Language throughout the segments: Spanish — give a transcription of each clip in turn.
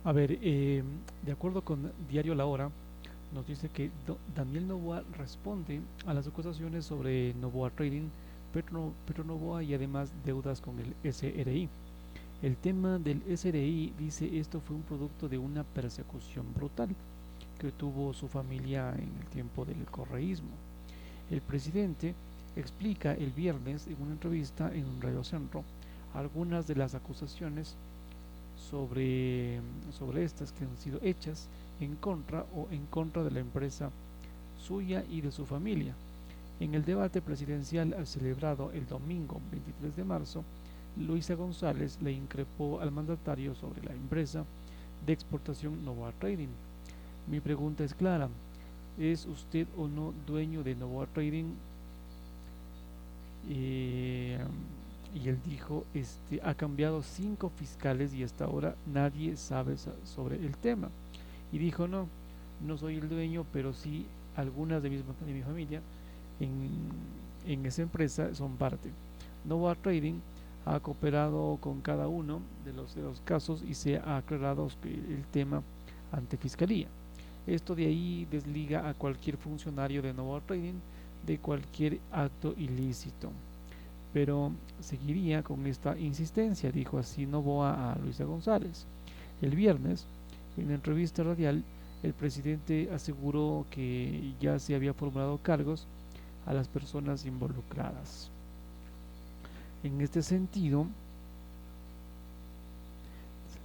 A ver, de acuerdo con Diario La Hora, nos dice que Daniel Noboa responde a las acusaciones sobre Noboa Trading, Petro Noboa y además deudas con el SRI. El tema del SRI, dice, esto fue un producto de una persecución brutal que tuvo su familia en el tiempo del correísmo. El presidente explica el viernes en una entrevista en Radio Centro algunas de las acusaciones sobre estas que han sido hechas en contra de la empresa suya y de su familia. En el debate presidencial celebrado el domingo 23 de marzo, Luisa González le increpó al mandatario sobre la empresa de exportación Novoa Trading. Mi pregunta es clara: ¿es usted o no dueño de Novoa Trading? Eh, y él dijo, ha cambiado 5 fiscales y hasta ahora nadie sabe sobre el tema. Y dijo, no, no soy el dueño, pero sí algunas de mi familia en, en esa empresa son parte. Nova Trading ha cooperado con cada uno de los casos y se ha aclarado el tema ante fiscalía. Esto de ahí desliga a cualquier funcionario de Nova Trading de cualquier acto ilícito. Pero seguiría con esta insistencia, dijo así Novoa a Luisa González. El viernes, en la entrevista radial, el presidente aseguró que ya se había formulado cargos a las personas involucradas. En este sentido,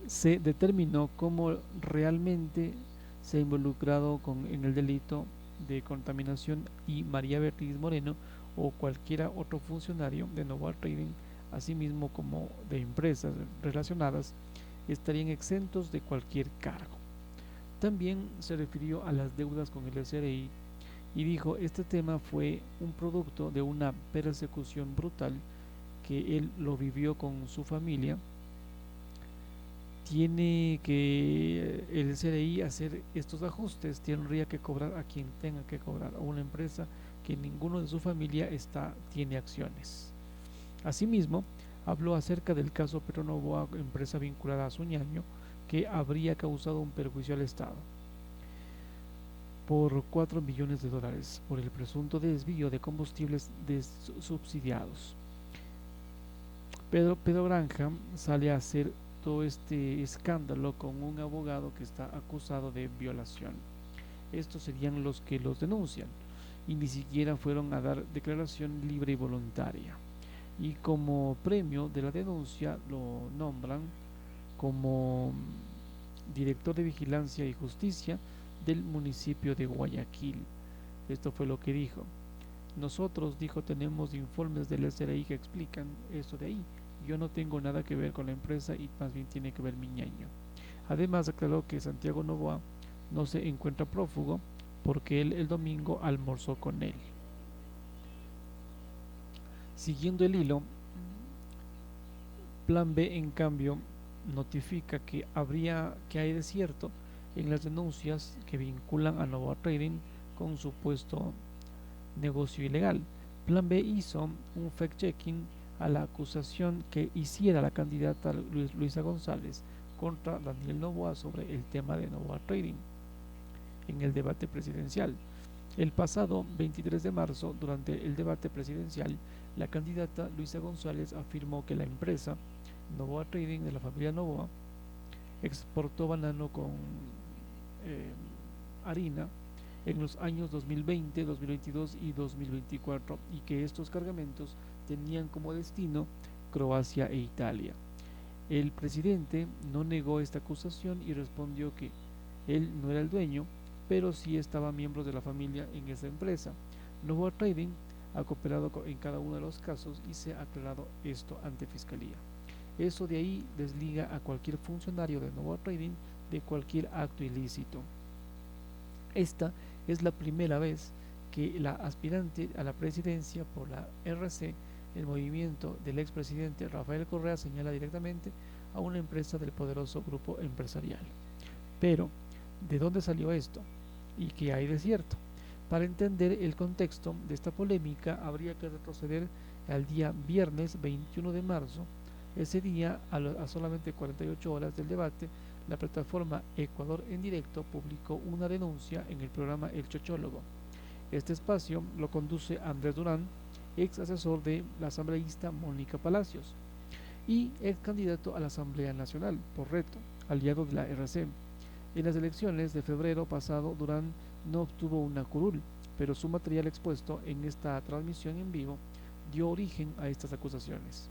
se determinó cómo realmente se ha involucrado en el delito de contaminación y María Beatriz Moreno o cualquiera otro funcionario de Nova Trading, asimismo como de empresas relacionadas, estarían exentos de cualquier cargo. También se refirió a las deudas con el SRI y dijo, este tema fue un producto de una persecución brutal que él lo vivió con su familia. Tiene que el SRI hacer estos ajustes, tendría que cobrar a quien tenga que cobrar, a una empresa que ninguno de su familia tiene acciones. Asimismo, habló acerca del caso Petronovoa, empresa vinculada a Suñaño, que habría causado un perjuicio al Estado por 4 millones de dólares por el presunto desvío de combustibles subsidiados. Pedro Granja sale a hacer todo este escándalo con un abogado que está acusado de violación. Estos serían los que los denuncian y ni siquiera fueron a dar declaración libre y voluntaria. Y como premio de la denuncia lo nombran como director de vigilancia y justicia del municipio de Guayaquil. Esto fue lo que dijo. Nosotros, dijo, tenemos informes del SRI que explican esto de ahí. Yo no tengo nada que ver con la empresa y más bien tiene que ver mi ñaño. Además, aclaró que Santiago Novoa no se encuentra prófugo porque él el domingo almorzó con él. Siguiendo el hilo, Plan B, en cambio, notifica que hay desierto en las denuncias que vinculan a Novoa Trading con supuesto negocio ilegal. Plan B hizo un fact-checking a la acusación que hiciera la candidata Luisa González contra Daniel Noboa sobre el tema de Novoa Trading en el debate presidencial. El pasado 23 de marzo, durante el debate presidencial, la candidata Luisa González afirmó que la empresa Novoa Trading de la familia Novoa exportó banano con eh, harina en los años 2020, 2022 y 2024 y que estos cargamentos tenían como destino Croacia e Italia. El presidente no negó esta acusación y respondió que él no era el dueño, pero sí estaba miembros de la familia en esa empresa. Novoa Trading ha cooperado en cada uno de los casos y se ha aclarado esto ante fiscalía. Eso de ahí desliga a cualquier funcionario de Novoa Trading de cualquier acto ilícito. Esta es la primera vez que la aspirante a la presidencia por la RC, el movimiento del expresidente Rafael Correa, señala directamente a una empresa del poderoso grupo empresarial. Pero, ¿de dónde salió esto? ¿Y qué hay de cierto? Para entender el contexto de esta polémica habría que retroceder al día viernes 21 de marzo. Ese día, a solamente 48 horas del debate, La plataforma Ecuador en Directo publicó una denuncia en el programa El Chochólogo. Este espacio lo conduce Andrés Durán, ex asesor de la asambleísta Mónica Palacios y ex candidato a la Asamblea Nacional por Reto, aliado de la RC. En las elecciones de febrero pasado, Durán no obtuvo una curul, pero su material expuesto en esta transmisión en vivo dio origen a estas acusaciones.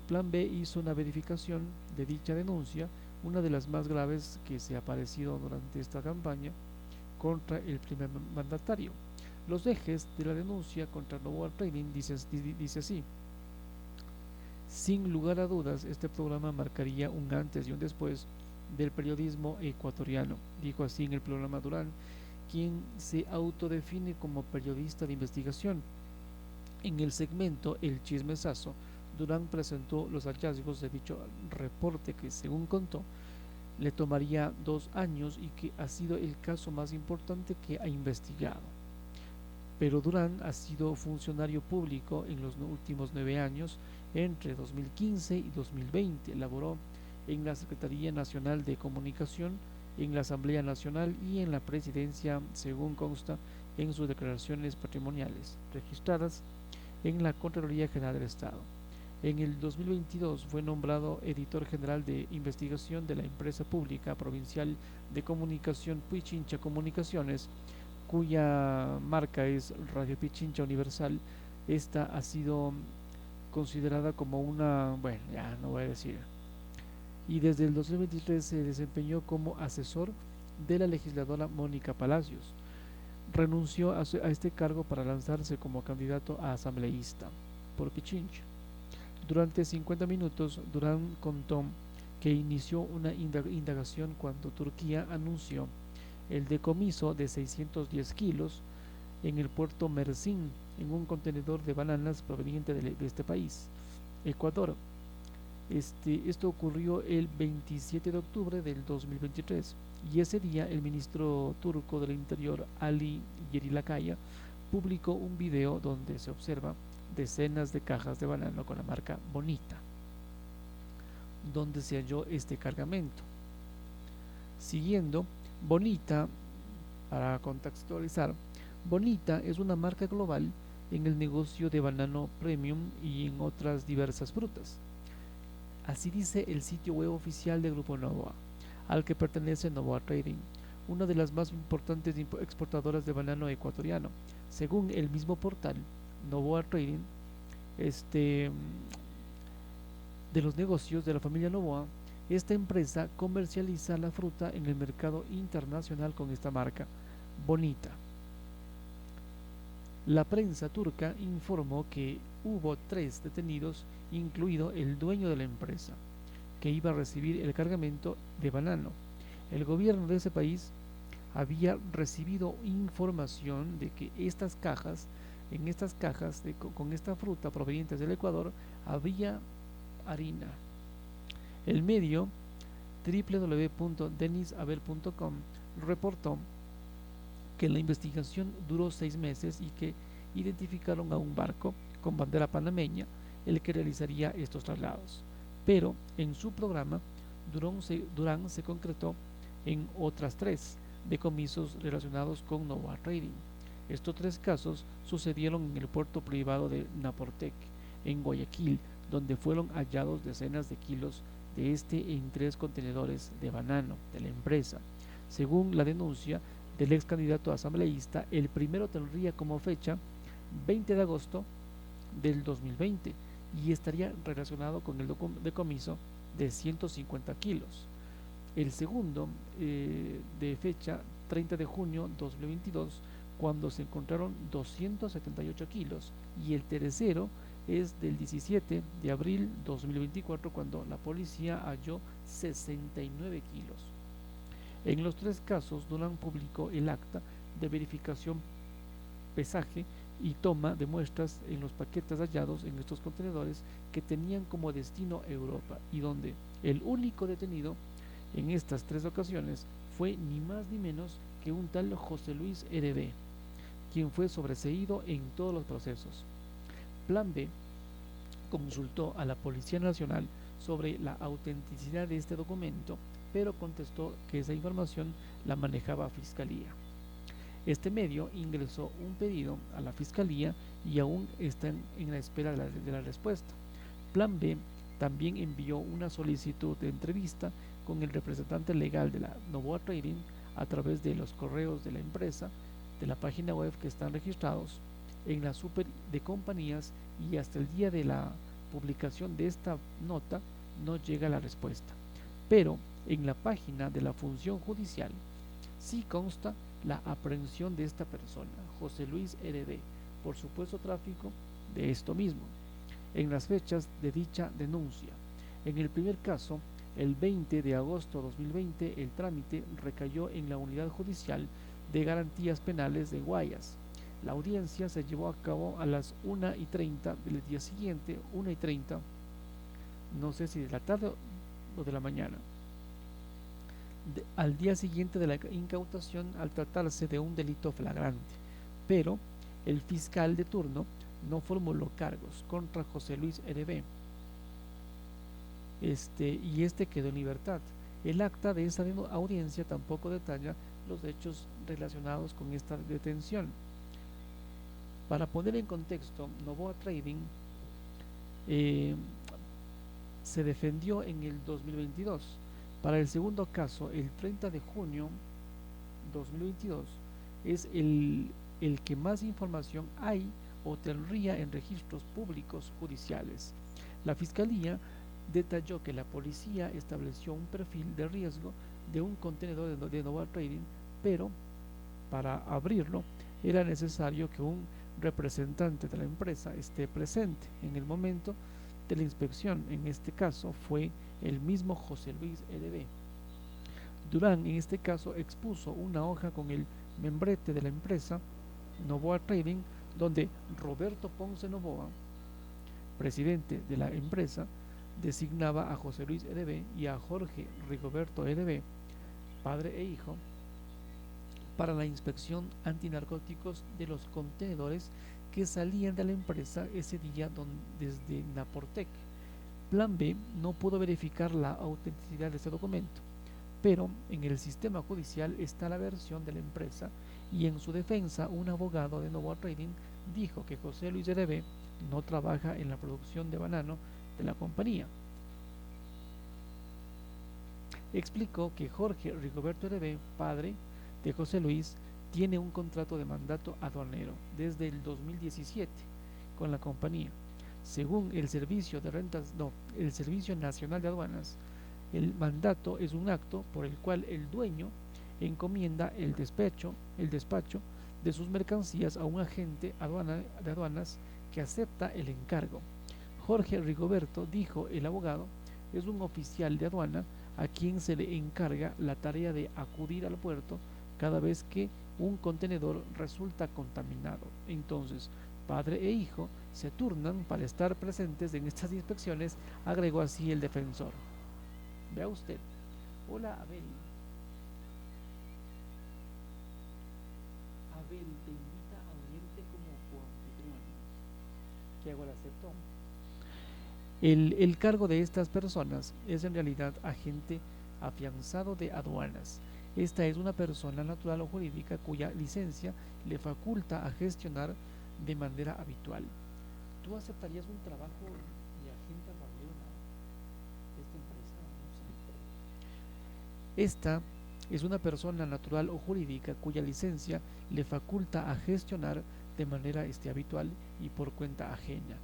Plan B hizo una verificación de dicha denuncia, una de las más graves que se ha aparecido durante esta campaña contra el primer mandatario. Los ejes de la denuncia contra Novoa Trading dice así: sin lugar a dudas, este programa marcaría un antes y un después del periodismo ecuatoriano, dijo así en el programa Durán, quien se autodefine como periodista de investigación. En el segmento El Chismesazo, Durán presentó los hallazgos de dicho reporte que, según contó, le tomaría 2 años y que ha sido el caso más importante que ha investigado. Pero Durán ha sido funcionario público en los últimos 9 años. Entre 2015 y 2020 laboró en la Secretaría Nacional de Comunicación, en la Asamblea Nacional y en la Presidencia, según consta en sus declaraciones patrimoniales registradas en la Contraloría General del Estado. En el 2022 fue nombrado editor general de investigación de la empresa pública provincial de comunicación Pichincha Comunicaciones, cuya marca es Radio Pichincha Universal. Esta ha sido considerada como una, bueno, ya no voy a decir. Y desde el 2023 se desempeñó como asesor de la legisladora Mónica Palacios. Renunció a este cargo para lanzarse como candidato a asambleísta por Pichincha. Durante 50 minutos, Durán contó que inició una indagación cuando Turquía anunció el decomiso de 610 kilos en el puerto Mersin, en un contenedor de bananas proveniente de este país, Ecuador. Esto ocurrió el 27 de octubre del 2023 y ese día el ministro turco del Interior, Ali Yerilakaya, publicó un video donde se observa decenas de cajas de banano con la marca Bonita, donde se halló este cargamento. Siguiendo, Bonita, para contextualizar, Bonita es una marca global en el negocio de banano premium y en otras diversas frutas. Así dice el sitio web oficial de Grupo Novoa, al que pertenece Novoa Trading, una de las más importantes exportadoras de banano ecuatoriano. Según el mismo portal, Novoa Trading, de los negocios de la familia Novoa, esta empresa comercializa la fruta en el mercado internacional con esta marca, Bonita. La prensa turca informó que hubo 3 detenidos, incluido el dueño de la empresa, que iba a recibir el cargamento de banano. El gobierno de ese país había recibido información de que en estas cajas con esta fruta provenientes del Ecuador había harina. El medio www.denisabel.com reportó que la investigación duró 6 meses y que identificaron a un barco con bandera panameña el que realizaría estos traslados. Pero en su programa, Durán se concretó en otras 3 decomisos relacionados con Novoa Trading. Estos 3 casos sucedieron en el puerto privado de Naportec, en Guayaquil, donde fueron hallados decenas de kilos de en 3 contenedores de banano de la empresa. Según la denuncia del ex candidato asambleísta, el primero tendría como fecha 20 de agosto del 2020 y estaría relacionado con el decomiso de 150 kilos. El segundo de fecha 30 de junio 2022, cuando se encontraron 278 kilos, y el tercero es del 17 de abril 2024, cuando la policía halló 69 kilos. En los 3 casos, Durán publicó el acta de verificación, pesaje y toma de muestras en los paquetes hallados en estos contenedores que tenían como destino Europa, y donde el único detenido en estas 3 ocasiones fue ni más ni menos que un tal José Luis RB, quien fue sobreseído en todos los procesos. Plan B consultó a la Policía Nacional sobre la autenticidad de este documento, pero contestó que esa información la manejaba Fiscalía. Este medio ingresó un pedido a la Fiscalía y aún está en la espera de la respuesta. Plan B también envió una solicitud de entrevista con el representante legal de la Novoa Trading a través de los correos de la empresa, de la página web que están registrados en la super de compañías, y hasta el día de la publicación de esta nota no llega la respuesta. Pero en la página de la función judicial sí consta la aprehensión de esta persona, José Luis RD, por supuesto tráfico de esto mismo, en las fechas de dicha denuncia. En el primer caso, el 20 de agosto de 2020, el trámite recayó en la Unidad Judicial de Garantías Penales de Guayas. La audiencia se llevó a cabo a las 1:30 del día siguiente, 1:30, no sé si de la tarde o de la mañana, al día siguiente de la incautación, al tratarse de un delito flagrante. Pero el fiscal de turno no formuló cargos contra José Luis RB, y quedó en libertad. El acta de esa audiencia tampoco detalla los hechos relacionados con esta detención. Para poner en contexto, Novoa Trading se defendió en el 2022. Para el segundo caso, el 30 de junio 2022, es el que más información hay o tendría en registros públicos judiciales. La Fiscalía detalló que la policía estableció un perfil de riesgo de un contenedor de Novoa Trading, pero para abrirlo era necesario que un representante de la empresa esté presente en el momento de la inspección. En este caso fue el mismo José Luis RB. Durán en este caso expuso una hoja con el membrete de la empresa Novoa Trading, donde Roberto Ponce Novoa, presidente de la empresa, designaba a José Luis RB y a Jorge Rigoberto RB, padre e hijo, para la inspección antinarcóticos de los contenedores que salían de la empresa ese día desde Naportec. Plan B no pudo verificar la autenticidad de este documento, pero en el sistema judicial está la versión de la empresa, y en su defensa un abogado de Novoa Trading dijo que José Luis RB no trabaja en la producción de banano de la compañía. Explicó que Jorge Rigoberto RB, padre de José Luis, tiene un contrato de mandato aduanero desde el 2017 con la compañía. Según el Servicio Nacional de Aduanas, el mandato es un acto por el cual el dueño encomienda el despacho de sus mercancías a un agente de aduanas que acepta el encargo. Jorge Rigoberto, dijo el abogado, es un oficial de aduana a quien se le encarga la tarea de acudir al puerto cada vez que un contenedor resulta contaminado. Entonces, padre e hijo se turnan para estar presentes en estas inspecciones, agregó así el defensor. Vea usted. Hola, Abel. Abel te invita a unirte como coanfitrión. ¿Qué hago? ¿La acepto? El cargo de estas personas es en realidad agente afianzado de aduanas. Esta es una persona natural o jurídica cuya licencia le faculta a gestionar de manera habitual. ¿Tú aceptarías un trabajo de agente aduanero de esta empresa? No sé. Esta es una persona natural o jurídica cuya licencia le faculta a gestionar de manera habitual y por cuenta ajena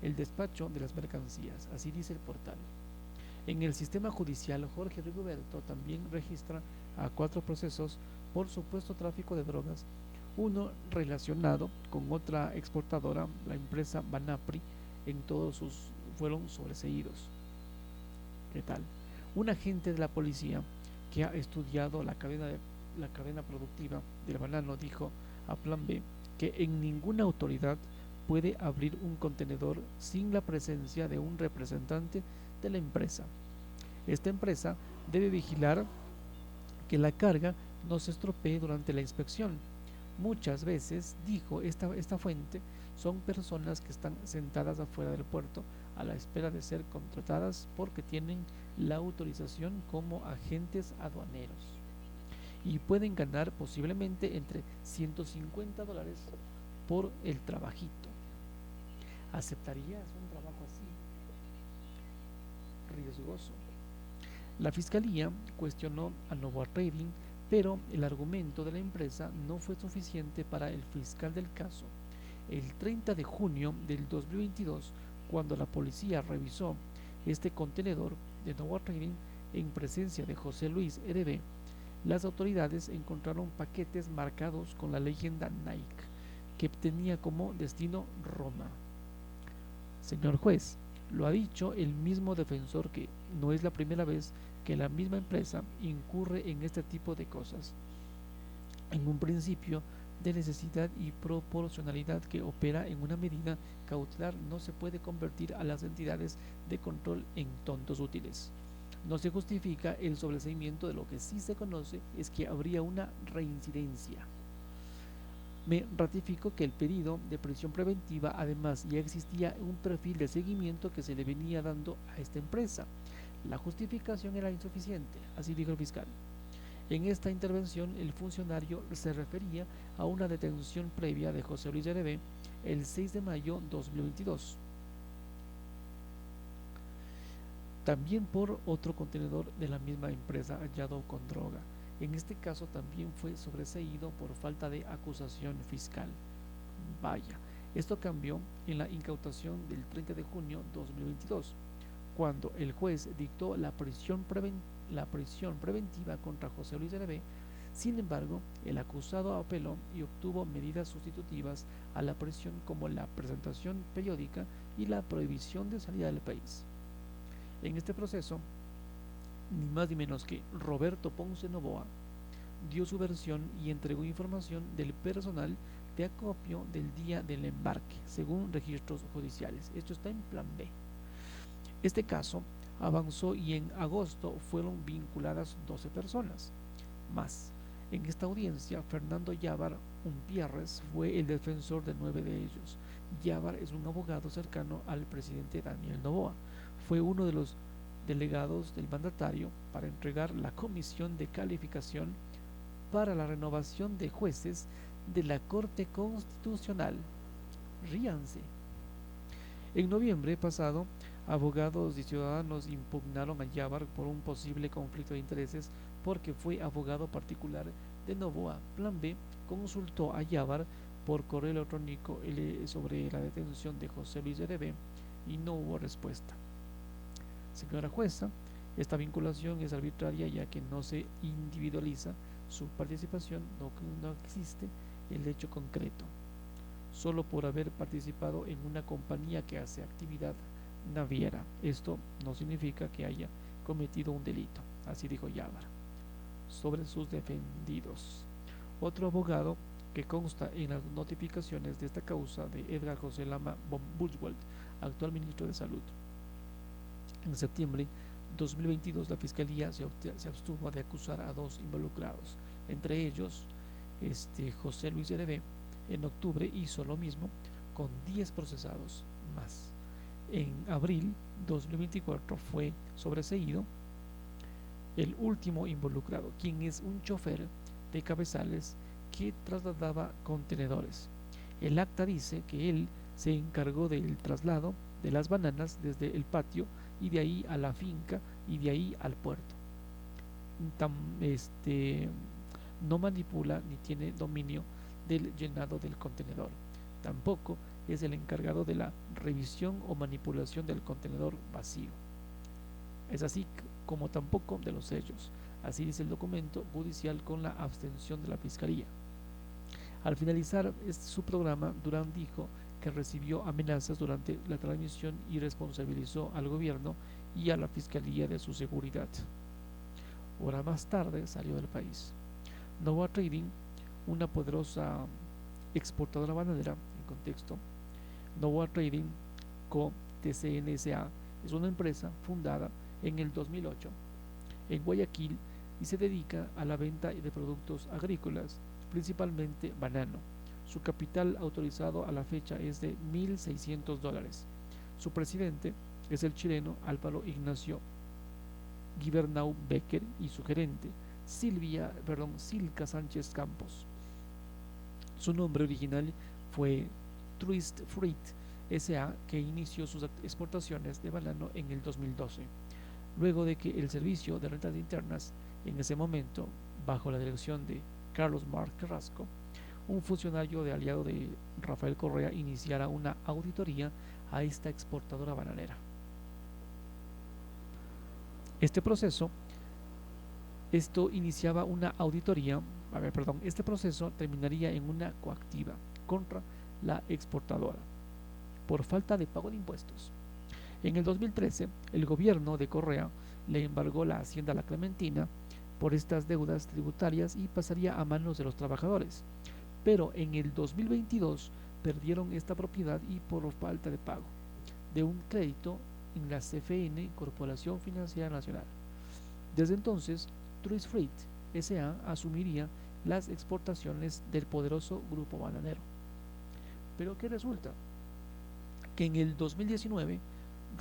el despacho de las mercancías, así dice el portal. En el sistema judicial, Jorge Rigoberto también registra a 4 procesos por supuesto tráfico de drogas, uno relacionado con otra exportadora, la empresa Banapri. En todos fueron sobreseídos. ¿Qué tal? Un agente de la policía que ha estudiado la cadena productiva del banano dijo a Plan B que en ninguna autoridad puede abrir un contenedor sin la presencia de un representante de la empresa. Esta empresa debe vigilar que la carga no se estropee durante la inspección. Muchas veces, dijo esta fuente, son personas que están sentadas afuera del puerto a la espera de ser contratadas porque tienen la autorización como agentes aduaneros y pueden ganar posiblemente entre $150 por el trabajito. ¿Aceptarías un trabajo así? Riesgoso. La fiscalía cuestionó a Novoa Trading, pero el argumento de la empresa no fue suficiente para el fiscal del caso. El 30 de junio del 2022, cuando la policía revisó este contenedor de Novoa Trading en presencia de José Luis RB, las autoridades encontraron paquetes marcados con la leyenda Nike, que tenía como destino Roma. Señor juez, lo ha dicho el mismo defensor que no es la primera vez que la misma empresa incurre en este tipo de cosas. En un principio de necesidad y proporcionalidad que opera en una medida cautelar, no se puede convertir a las entidades de control en tontos útiles. No se justifica el sobreseimiento. De lo que sí se conoce es que habría una reincidencia. Me ratifico que el pedido de prisión preventiva, además, ya existía un perfil de seguimiento que se le venía dando a esta empresa. La justificación era insuficiente, así dijo el fiscal. En esta intervención, el funcionario se refería a una detención previa de José Luis RB el 6 de mayo de 2022. También por otro contenedor de la misma empresa hallado con droga. En este caso también fue sobreseído por falta de acusación fiscal. Vaya, esto cambió en la incautación del 30 de junio de 2022, cuando el juez dictó la prisión preventiva contra José Luis RB. Sin embargo, el acusado apeló y obtuvo medidas sustitutivas a la prisión, como la presentación periódica y la prohibición de salida del país. En este proceso, ni más ni menos que Roberto Ponce Novoa dio su versión y entregó información del personal de acopio del día del embarque, según registros judiciales. Esto está en plan B. Este caso avanzó y en agosto fueron vinculadas 12 personas más. En esta audiencia, Fernando Yávar Umpierres fue el defensor de 9 de ellos. Yávar es un abogado cercano al presidente Daniel Noboa. Fue uno de los delegados del mandatario para entregar la comisión de calificación para la renovación de jueces de la Corte Constitucional. Ríanse. En noviembre pasado, abogados y ciudadanos impugnaron a Yávar por un posible conflicto de intereses porque fue abogado particular de Noboa. Plan B consultó a Yávar por correo electrónico sobre la detención de José Luis RB y no hubo respuesta. Señora jueza, esta vinculación es arbitraria, ya que no se individualiza su participación, no existe el hecho concreto, solo por haber participado en una compañía que hace actividad naviera. Esto no significa que haya cometido un delito, así dijo Yávar sobre sus defendidos. Otro abogado que consta en las notificaciones de esta causa de Edgar José Lama von Buchwald, actual ministro de Salud. En septiembre de 2022, la Fiscalía se abstuvo de acusar a 2 involucrados, entre ellos José Luis RB. En octubre hizo lo mismo con 10 procesados más. En abril de 2024 fue sobreseído el último involucrado, quien es un chofer de Cabezales que trasladaba contenedores. El acta dice que él se encargó del traslado de las bananas desde el patio y de ahí a la finca y de ahí al puerto. No manipula ni tiene dominio del llenado del contenedor. Tampoco es el encargado de la revisión o manipulación del contenedor vacío. Es así como tampoco de los sellos. Así dice el documento judicial con la abstención de la Fiscalía. Al finalizar su programa, Durán dijo que recibió amenazas durante la transmisión y responsabilizó al gobierno y a la Fiscalía de su seguridad. Hora más tarde salió del país. Novoa Trading, una poderosa exportadora bananera, en contexto. Novoa Trading Co. TCNSA es una empresa fundada en el 2008 en Guayaquil y se dedica a la venta de productos agrícolas, principalmente banano, Su capital autorizado a la fecha es de $1.600. Su presidente es el chileno Álvaro Ignacio Gibernau Becker y su gerente Silka Sánchez Campos. Su nombre original fue Twist Fruit S.A., que inició sus exportaciones de banano en el 2012, luego de que el Servicio de Rentas Internas, en ese momento bajo la dirección de Carlos Marc Carrasco, un funcionario de aliado de Rafael Correa, iniciara una auditoría a esta exportadora bananera. Iniciaba una auditoría, este proceso terminaría en una coactiva contra la exportadora por falta de pago de impuestos. En el 2013, el gobierno de Correa le embargó la hacienda La Clementina por estas deudas tributarias y pasaría a manos de los trabajadores. Pero en el 2022 perdieron esta propiedad y por falta de pago de un crédito en la CFN, Corporación Financiera Nacional. Desde entonces, Truist Fruit S.A. asumiría las exportaciones del poderoso grupo bananero. Pero ¿qué resulta? Que en el 2019,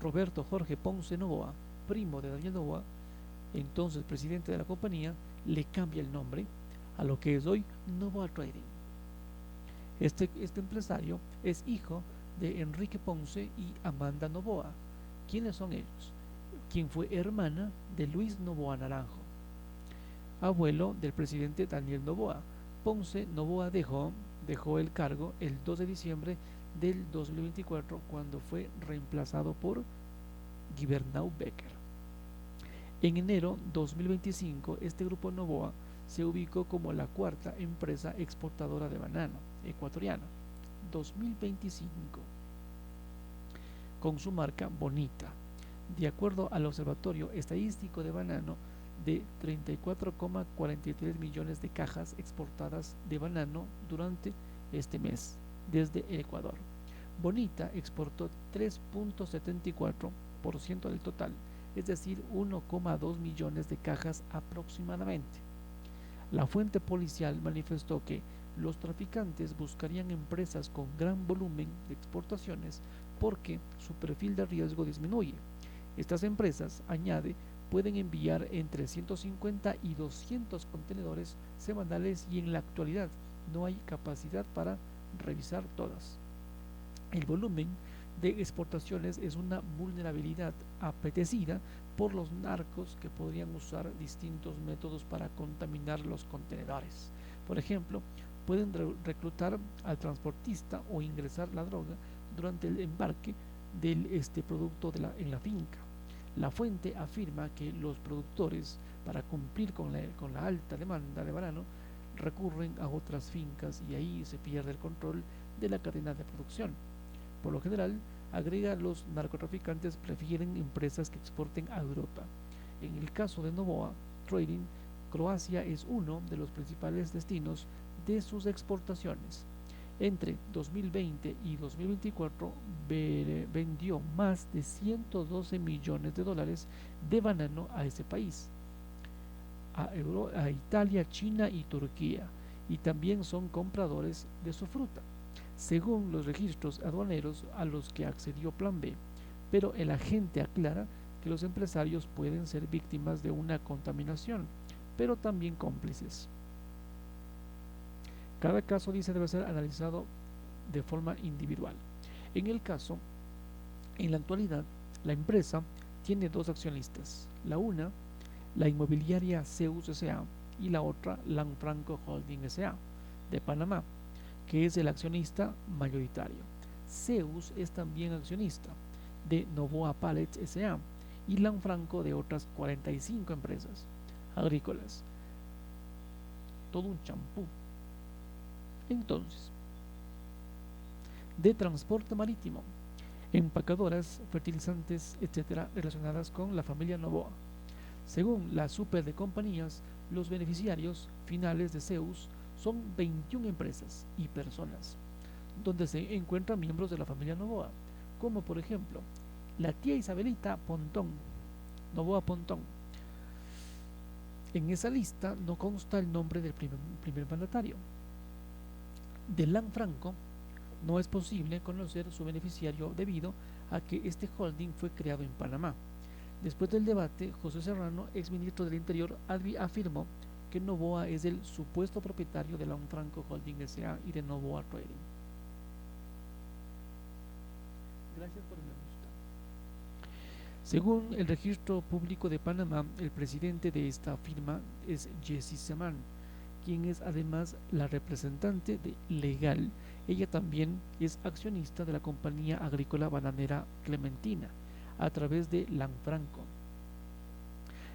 Roberto Jorge Ponce Noboa, primo de Daniel Noboa, entonces presidente de la compañía, le cambia el nombre a lo que es hoy Noboa Trading. Este empresario es hijo de Enrique Ponce y Amanda Noboa. ¿Quiénes son ellos? Quien fue hermana de Luis Noboa Naranjo, abuelo del presidente Daniel Noboa. Ponce Noboa dejó el cargo el 2 de diciembre del 2024 cuando fue reemplazado por Gibernau Becker. En enero 2025, este grupo Noboa se ubicó como la cuarta empresa exportadora de banano ecuatoriana, 2025, con su marca Bonita. De acuerdo al Observatorio Estadístico de Banano, de 34,43 millones de cajas exportadas de banano durante este mes desde el Ecuador. Bonita exportó 3,74% del total, es decir, 1,2 millones de cajas aproximadamente. La fuente policial manifestó que los traficantes buscarían empresas con gran volumen de exportaciones porque su perfil de riesgo disminuye. Estas empresas, añade, pueden enviar entre 150 y 200 contenedores semanales y en la actualidad no hay capacidad para revisar todas. El volumen de exportaciones es una vulnerabilidad apetecida por los narcos que podrían usar distintos métodos para contaminar los contenedores. Por ejemplo, pueden reclutar al transportista o ingresar la droga durante el embarque del producto en la finca. La fuente afirma que los productores, para cumplir con la alta demanda de banano, recurren a otras fincas y ahí se pierde el control de la cadena de producción. Por lo general, agrega, los narcotraficantes prefieren empresas que exporten a Europa. En el caso de Noboa Trading, Croacia es uno de los principales destinos de sus exportaciones. Entre 2020 y 2024 vendió más de 112 millones de dólares de banano a ese país, a Italia, China y Turquía, y también son compradores de su fruta, según los registros aduaneros a los que accedió Plan B, pero el agente aclara que los empresarios pueden ser víctimas de una contaminación, pero también cómplices. Cada caso, dice, debe ser analizado de forma individual. En la actualidad, la empresa tiene dos accionistas, la una, la inmobiliaria Zeus S.A. y la otra, Lanfranco Holding S.A. de Panamá, que es el accionista mayoritario. Zeus es también accionista de Noboa Pallets S.A. y Lanfranco de otras 45 empresas agrícolas. Todo un champú. Entonces, de transporte marítimo, empacadoras, fertilizantes, etcétera, relacionadas con la familia Noboa. Según la super de compañías, los beneficiarios finales de Zeus son 21 empresas y personas, donde se encuentran miembros de la familia Noboa, como por ejemplo la tía Isabelita Pontón, Noboa Pontón. En esa lista no consta el nombre del primer mandatario. de Lanfranco no es posible conocer su beneficiario debido a que este holding fue creado en Panamá. Después del debate, José Serrano, exministro del Interior, afirmó que Noboa es el supuesto propietario de Lanfranco Holding S.A. y de Noboa Trading. Gracias por me gusta. Según el registro público de Panamá, el presidente de esta firma es Jessie Semán, quien es además la representante legal. Ella también es accionista de la compañía agrícola bananera Clementina a través de Lanfranco.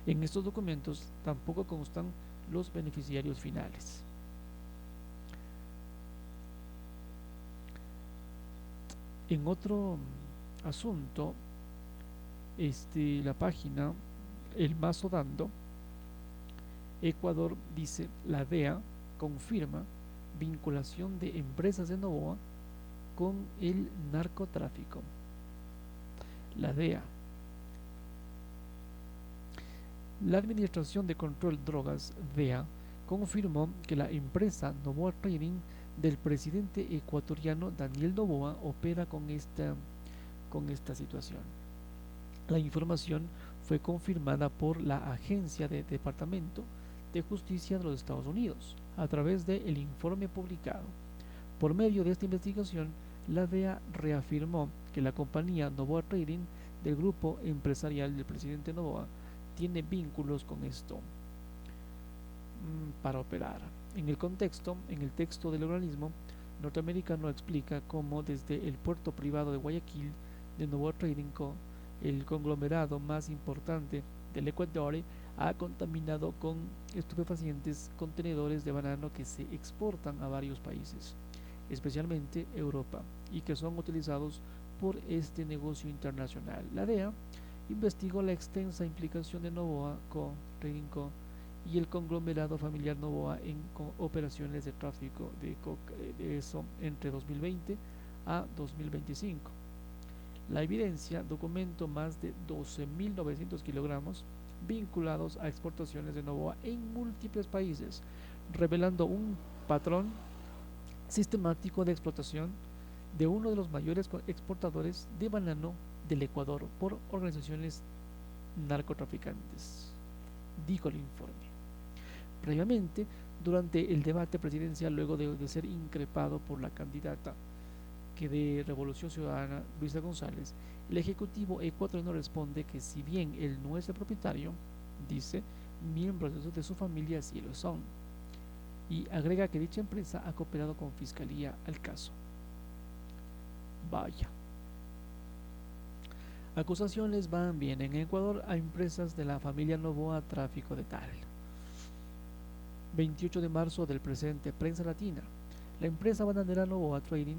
En estos documentos tampoco constan los beneficiarios finales. En otro asunto, la página El Mazo Dando, Ecuador dice: la DEA confirma vinculación de empresas de Noboa con el narcotráfico. La DEA. La Administración de Control de Drogas, DEA, confirmó que la empresa Noboa Trading del presidente ecuatoriano Daniel Noboa opera con esta situación. La información fue confirmada por la Agencia de Departamento de Justicia de los Estados Unidos a través del informe publicado. Por medio de esta investigación, la DEA reafirmó que la compañía Noboa Trading del grupo empresarial del presidente Noboa tiene vínculos con esto para operar. En el texto del organismo norteamericano explica cómo desde el puerto privado de Guayaquil de Noboa Trading Co., el conglomerado más importante del Ecuador, ha contaminado con estupefacientes contenedores de banano que se exportan a varios países, especialmente Europa, y que son utilizados por este negocio internacional. La DEA investigó la extensa implicación de Noboa Trading Co. y el conglomerado familiar Noboa en operaciones de tráfico de eso entre 2020 a 2025. La evidencia documentó más de 12.900 kilogramos vinculados a exportaciones de Noboa en múltiples países, revelando un patrón sistemático de explotación de uno de los mayores exportadores de banano del Ecuador por organizaciones narcotraficantes, dijo el informe. Previamente, durante el debate presidencial, luego de ser increpado por la candidata de Revolución Ciudadana, Luisa González, el ejecutivo ecuatoriano responde que si bien él no es el propietario, dice, miembros de su familia sí lo son, y agrega que dicha empresa ha cooperado con Fiscalía al caso. Vaya. Acusaciones van bien en Ecuador a empresas de la familia Noboa tráfico de tal. 28 de marzo del presente, Prensa Latina. La empresa bananera Noboa Trading,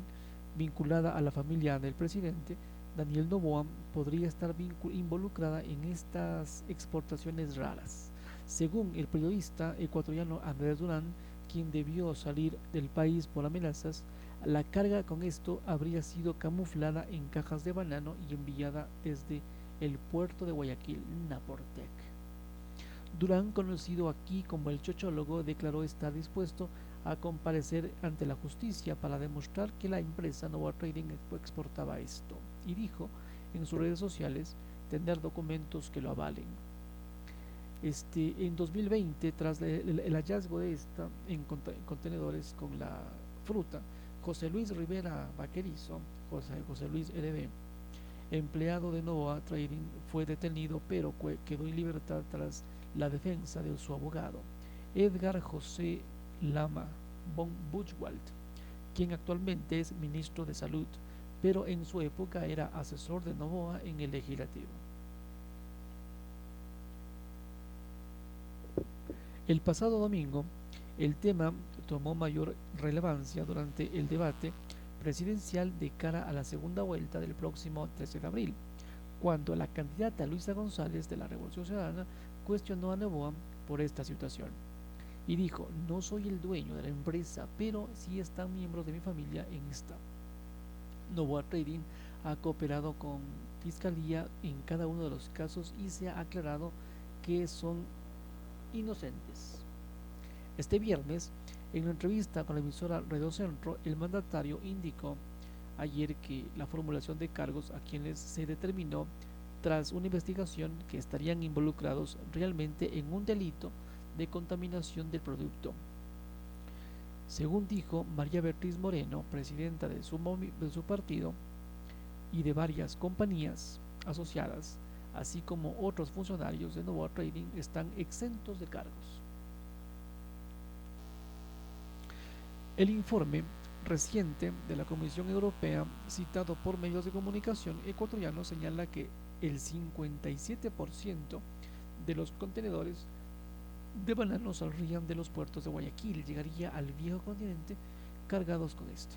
vinculada a la familia del presidente Daniel Noboa, podría estar involucrada en estas exportaciones raras. Según el periodista ecuatoriano Andrés Durán, quien debió salir del país por amenazas, la carga con esto habría sido camuflada en cajas de banano y enviada desde el puerto de Guayaquil, Naportec. Durán, conocido aquí como el chochólogo, declaró estar dispuesto a comparecer ante la justicia para demostrar que la empresa Noboa Trading exportaba esto, y dijo en sus redes sociales tener documentos que lo avalen. En 2020, tras el hallazgo de esta en contenedores con la fruta, José Luis Rivera Vaquerizo, José Luis RD, empleado de Noboa Trading, fue detenido pero quedó en libertad tras la defensa de su abogado, Edgar José Lama von Buchwald, quien actualmente es ministro de Salud, pero en su época era asesor de Noboa en el legislativo. El pasado domingo, el tema tomó mayor relevancia durante el debate presidencial de cara a la segunda vuelta del próximo 13 de abril, cuando la candidata Luisa González de la Revolución Ciudadana cuestionó a Noboa por esta situación y dijo: no soy el dueño de la empresa, pero sí están miembros de mi familia en esta. Noboa Trading ha cooperado con Fiscalía en cada uno de los casos y se ha aclarado que son inocentes. Este viernes, En la entrevista con la emisora Radio Centro, el mandatario indicó ayer que la formulación de cargos a quienes se determinó tras una investigación que estarían involucrados realmente en un delito de contaminación del producto. Según dijo María Beatriz Moreno, presidenta de su partido y de varias compañías asociadas, así como otros funcionarios de Novoa Trading, están exentos de cargos. El informe reciente de la Comisión Europea, citado por medios de comunicación ecuatorianos, señala que el 57% de los contenedores de bananos saldrían de los puertos de Guayaquil, llegaría al viejo continente cargados con esto.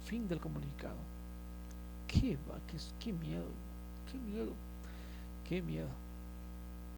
Fin del comunicado. Qué miedo, qué miedo, qué miedo.